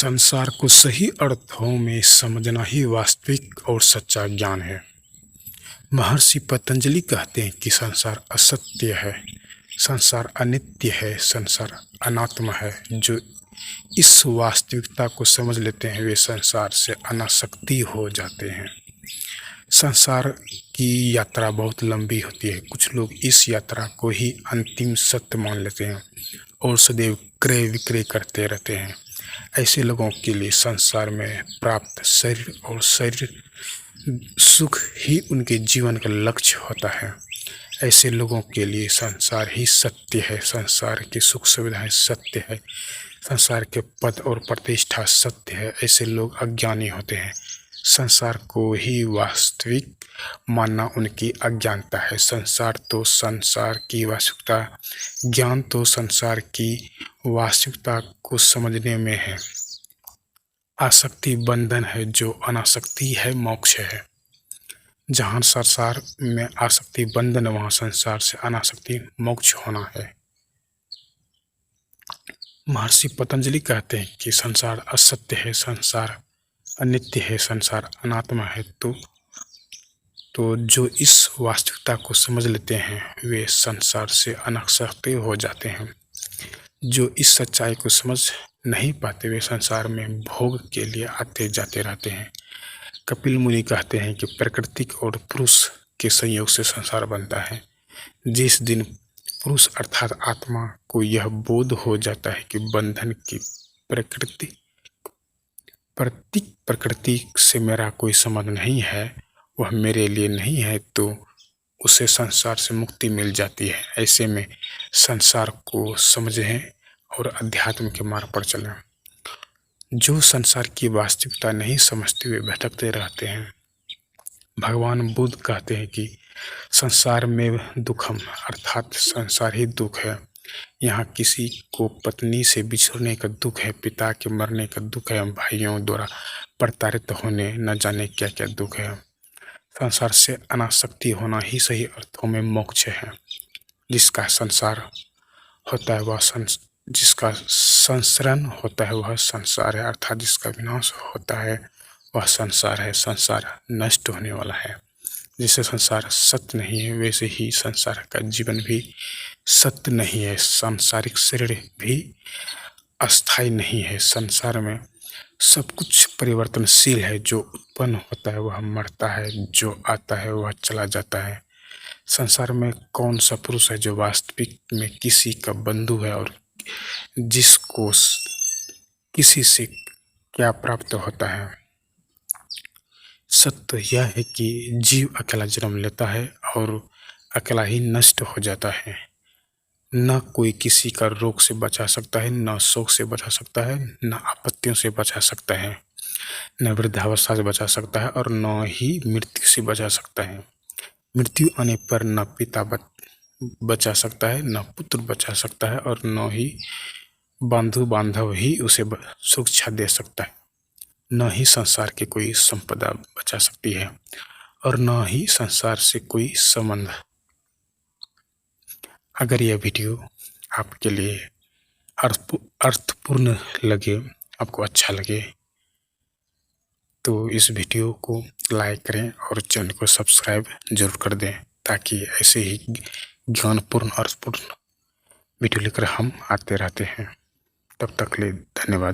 संसार को सही अर्थों में समझना ही वास्तविक और सच्चा ज्ञान है। महर्षि पतंजलि कहते हैं कि संसार असत्य है, संसार अनित्य है, संसार अनात्मा है। जो इस वास्तविकता को समझ लेते हैं वे संसार से अनासक्ति हो जाते हैं। संसार की यात्रा बहुत लंबी होती है। कुछ लोग इस यात्रा को ही अंतिम सत्य मान लेते हैं और सदैव क्रय विक्रय करते रहते हैं। ऐसे लोगों के लिए संसार में प्राप्त शरीर और शरीर सुख ही उनके जीवन का लक्ष्य होता है। ऐसे लोगों के लिए संसार ही सत्य है, संसार की सुख सुविधाएं सत्य है, संसार के पद और प्रतिष्ठा सत्य है। ऐसे लोग अज्ञानी होते हैं। संसार को ही वास्तविक मानना उनकी अज्ञानता है। संसार तो संसार की वास्तविकता, ज्ञान तो संसार की वास्तविकता को समझने में है। आसक्ति बंधन है, जो अनासक्ति है मोक्ष है। जहाँ संसार में आसक्ति बंधन, वहाँ संसार से अनासक्ति मोक्ष होना है। महर्षि पतंजलि कहते हैं कि संसार असत्य है, संसार अनित्य है, संसार अनात्मा है। तो जो इस वास्तविकता को समझ लेते हैं वे संसार से अनासक्त हो जाते हैं। जो इस सच्चाई को समझ नहीं पाते वे संसार में भोग के लिए आते जाते रहते हैं। कपिल मुनि कहते हैं कि प्रकृति और पुरुष के संयोग से संसार बनता है। जिस दिन पुरुष अर्थात आत्मा को यह बोध हो जाता है कि बंधन की प्रकृति से मेरा कोई संबंध नहीं है, वह मेरे लिए नहीं है, तो उसे संसार से मुक्ति मिल जाती है। ऐसे में संसार को समझें और अध्यात्म के मार्ग पर चलें। जो संसार की वास्तविकता नहीं समझते वे भटकते रहते हैं। भगवान बुद्ध कहते हैं कि संसार में दुखम अर्थात संसार ही दुख है। यहाँ किसी को पत्नी से बिछड़ने का दुख है, पिता के मरने का दुख है, भाइयों द्वारा प्रताड़ित होने न जाने क्या क्या दुख है। संसार से अनासक्ति होना ही सही अर्थों में मोक्ष है। जिसका संसार होता है वह जिसका संसरण होता है वह संसार है, अर्थात जिसका विनाश होता है वह संसार है। संसार नष्ट होने वाला है। जैसे संसार सत्य नहीं है वैसे ही संसार का जीवन भी सत्य नहीं है। सांसारिक शरीर भी अस्थायी नहीं है। संसार में सब कुछ परिवर्तनशील है। जो उत्पन्न होता है वह मरता है, जो आता है वह चला जाता है। संसार में कौन सा पुरुष है जो वास्तविक में किसी का बंधु है और जिसको किसी से क्या प्राप्त होता है। सत्य यह है कि जीव अकेला जन्म लेता है और अकेला ही नष्ट हो जाता है। न कोई किसी का रोग से बचा सकता है, न शोक से बचा सकता है, न आपत्तियों से बचा सकता है, न वृद्धावस्था से बचा सकता है और न ही मृत्यु से बचा सकता है। मृत्यु आने पर न पिता बचा सकता है, न पुत्र बचा सकता है और न ही बंधु बांधव ही उसे सुरक्षा दे सकता है। न ही संसार की कोई संपदा बचा सकती है और न ही संसार से कोई संबंध। अगर यह वीडियो आपके लिए अर्थपूर्ण लगे, आपको अच्छा लगे, तो इस वीडियो को लाइक करें और चैनल को सब्सक्राइब जरूर कर दें, ताकि ऐसे ही ज्ञानपूर्ण अर्थपूर्ण वीडियो लेकर हम आते रहते हैं। तब तक के लिए धन्यवाद।